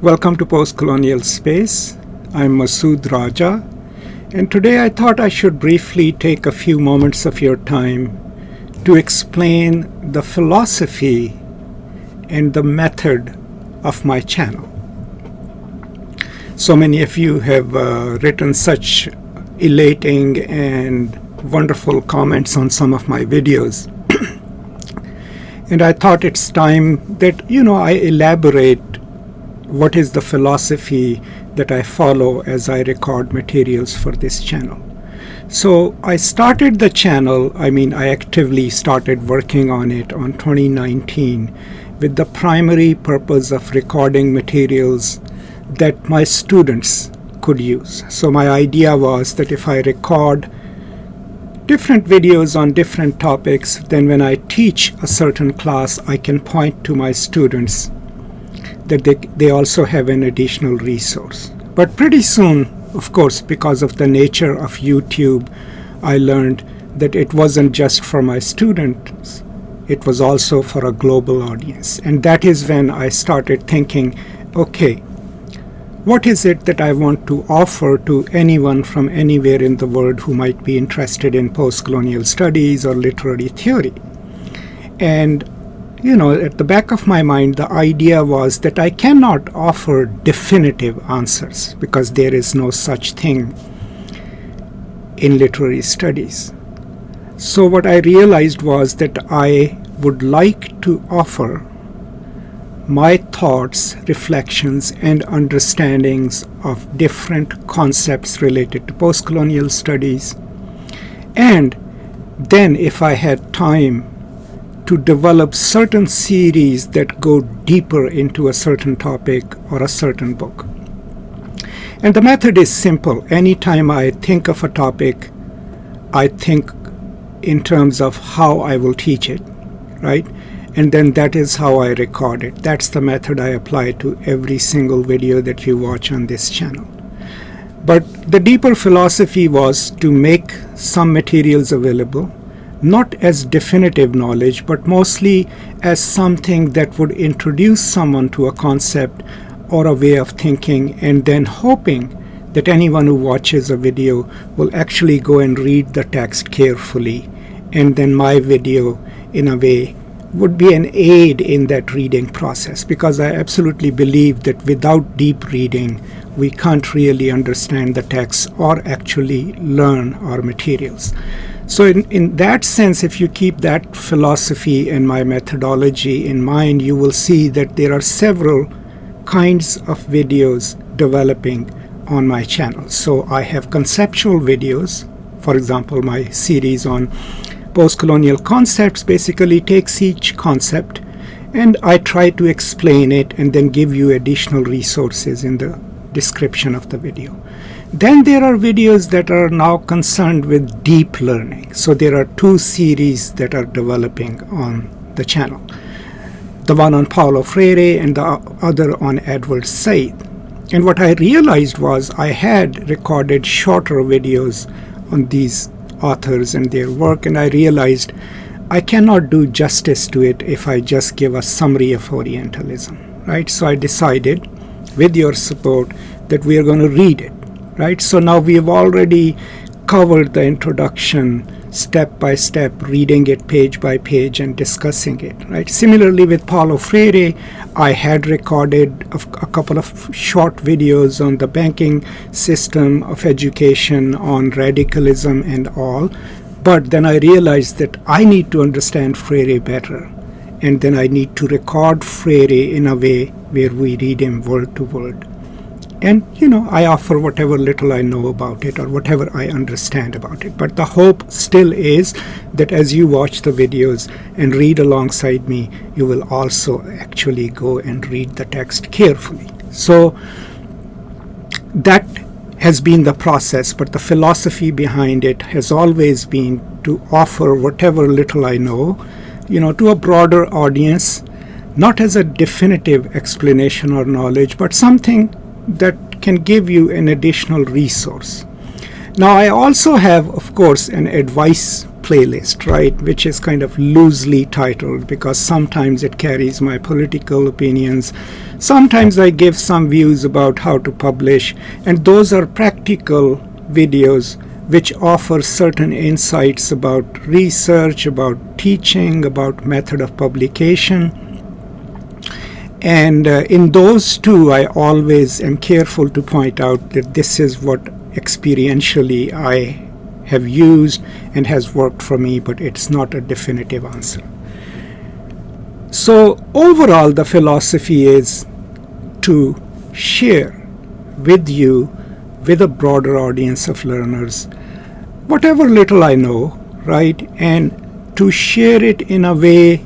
Welcome to Postcolonial Space. I'm Masood Raja, and today I thought I should briefly take a few moments of your time to explain the philosophy and the method of my channel. So many of you have written such elating and wonderful comments on some of my videos. And I thought it's time that, I elaborate what is the philosophy that I follow as I record materials for this channel. So I started the channel, I actively started working on it on 2019 with the primary purpose of recording materials that my students could use. So my idea was that if I record different videos on different topics, then when I teach a certain class, I can point to my students that they also have an additional resource. But pretty soon, of course, because of the nature of YouTube, I learned that it wasn't just for my students, it was also for a global audience. And that is when I started thinking, okay, what is it that I want to offer to anyone from anywhere in the world who might be interested in post-colonial studies or literary theory? And at the back of my mind, the idea was that I cannot offer definitive answers because there is no such thing in literary studies. So what I realized was that I would like to offer my thoughts, reflections, and understandings of different concepts related to post-colonial studies. And then if I had time to develop certain series that go deeper into a certain topic or a certain book. And the method is simple. Anytime I think of a topic, I think in terms of how I will teach it, right? And then that is how I record it. That's the method I apply to every single video that you watch on this channel. But the deeper philosophy was to make some materials available, not as definitive knowledge, but mostly as something that would introduce someone to a concept or a way of thinking, and then hoping that anyone who watches a video will actually go and read the text carefully. And then my video, in a way, would be an aid in that reading process, because I absolutely believe that without deep reading, we can't really understand the text or actually learn our materials. So in that sense, if you keep that philosophy and my methodology in mind, you will see that there are several kinds of videos developing on my channel. So I have conceptual videos. For example, my series on post-colonial concepts basically takes each concept and I try to explain it and then give you additional resources in the description of the video. Then there are videos that are now concerned with deep learning. So there are two series that are developing on the channel. The one on Paulo Freire and the other on Edward Said. And what I realized was I had recorded shorter videos on these authors and their work, and I realized I cannot do justice to it if I just give a summary of Orientalism, right? So I decided, with your support, that we are going to read it. Right, so now we have already covered the introduction step by step, reading it page by page and discussing it. Right. Similarly, with Paulo Freire, I had recorded a couple of short videos on the banking system of education, on radicalism and all. But then I realized that I need to understand Freire better, and then I need to record Freire in a way where we read him word to word. And, I offer whatever little I know about it or whatever I understand about it. But the hope still is that as you watch the videos and read alongside me, you will also actually go and read the text carefully. So that has been the process, but the philosophy behind it has always been to offer whatever little I know, to a broader audience, not as a definitive explanation or knowledge, but something that can give you an additional resource. Now, I also have, of course, an advice playlist, right, which is kind of loosely titled because sometimes it carries my political opinions. Sometimes I give some views about how to publish, and those are practical videos which offer certain insights about research, about teaching, about method of publication. And in those two, I always am careful to point out that this is what experientially I have used and has worked for me, but it's not a definitive answer. So overall, the philosophy is to share with you, with a broader audience of learners, whatever little I know, right? And to share it in a way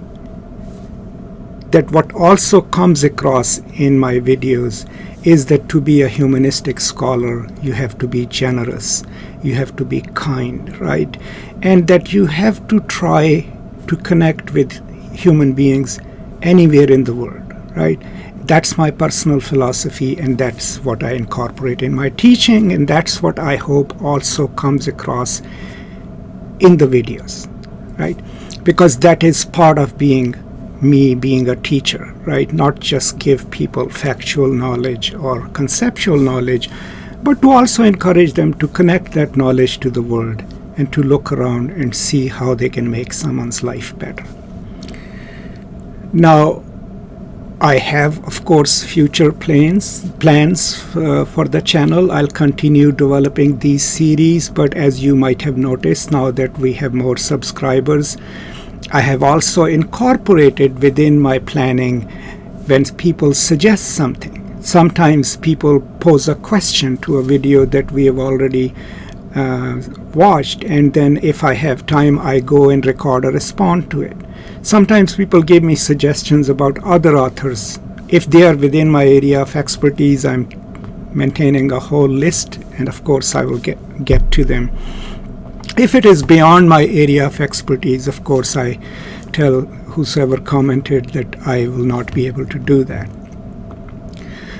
that what also comes across in my videos is that to be a humanistic scholar, you have to be generous, you have to be kind, right? And that you have to try to connect with human beings anywhere in the world, right? That's my personal philosophy, and that's what I incorporate in my teaching, and that's what I hope also comes across in the videos, right? Because that is part of being me being a teacher, right? Not just give people factual knowledge or conceptual knowledge, but to also encourage them to connect that knowledge to the world and to look around and see how they can make someone's life better. Now, I have, of course, future plans for the channel. I'll continue developing these series, but as you might have noticed, now that we have more subscribers, I have also incorporated within my planning when people suggest something. Sometimes people pose a question to a video that we have already watched, and then if I have time, I go and record a response to it. Sometimes people give me suggestions about other authors. If they are within my area of expertise, I'm maintaining a whole list, and of course I will get to them. If it is beyond my area of expertise, of course I tell whosoever commented that I will not be able to do that.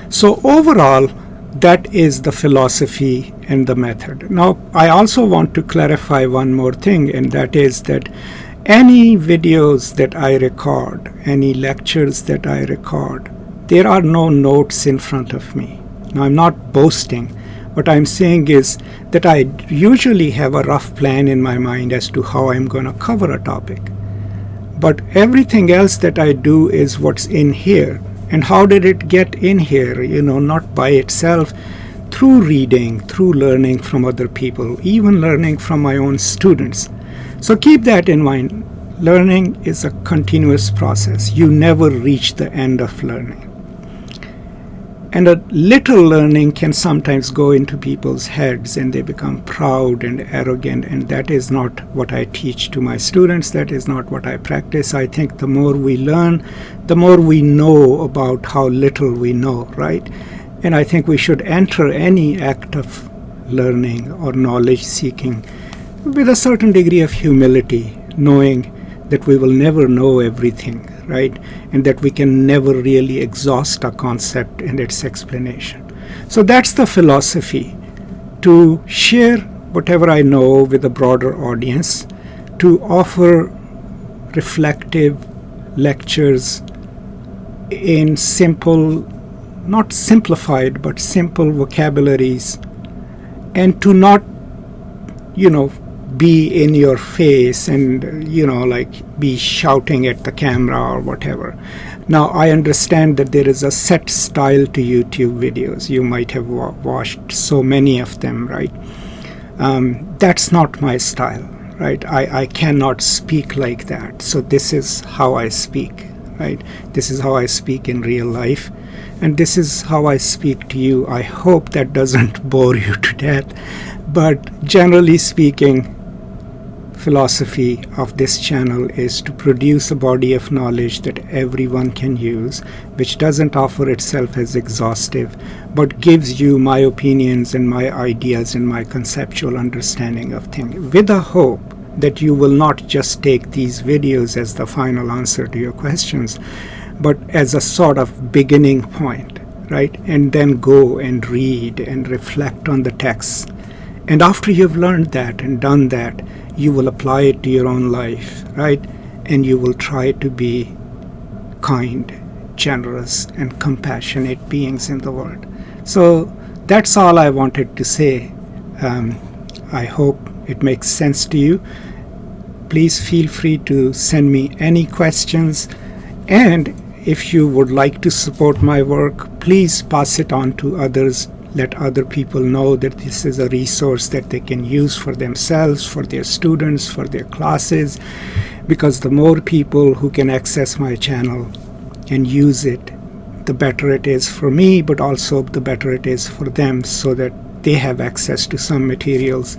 So overall, that is the philosophy and the method. Now, I also want to clarify one more thing, and that is that any videos that I record, any lectures that I record, there are no notes in front of me. Now, I'm not boasting. What I'm saying is that I usually have a rough plan in my mind as to how I'm going to cover a topic. But everything else that I do is what's in here. And how did it get in here? Not by itself, through reading, through learning from other people, even learning from my own students. So keep that in mind. Learning is a continuous process. You never reach the end of learning. And a little learning can sometimes go into people's heads and they become proud and arrogant, and that is not what I teach to my students. That is not what I practice. I think the more we learn, the more we know about how little we know, right? And I think we should enter any act of learning or knowledge seeking with a certain degree of humility, knowing that we will never know everything, right? And that we can never really exhaust a concept and its explanation. So that's the philosophy, to share whatever I know with a broader audience, to offer reflective lectures in simple, not simplified, but simple vocabularies, and to not, be in your face and, be shouting at the camera or whatever. Now, I understand that there is a set style to YouTube videos. You might have watched so many of them, right? That's not my style, right? I cannot speak like that. So this is how I speak, right? This is how I speak in real life. And this is how I speak to you. I hope that doesn't bore you to death. But generally speaking, philosophy of this channel is to produce a body of knowledge that everyone can use, which doesn't offer itself as exhaustive, but gives you my opinions and my ideas and my conceptual understanding of things, with a hope that you will not just take these videos as the final answer to your questions, but as a sort of beginning point, right? And then go and read and reflect on the text. And after you've learned that and done that, you will apply it to your own life, right? And you will try to be kind, generous, and compassionate beings in the world. So that's all I wanted to say. I hope it makes sense to you. Please feel free to send me any questions. And if you would like to support my work, please pass it on to others. Let other people know that this is a resource that they can use for themselves, for their students, for their classes. Because the more people who can access my channel and use it, the better it is for me, but also the better it is for them, so that they have access to some materials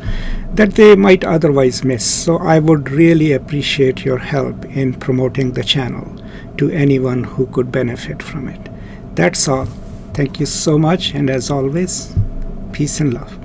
that they might otherwise miss. So I would really appreciate your help in promoting the channel to anyone who could benefit from it. That's all. Thank you so much, and as always, peace and love.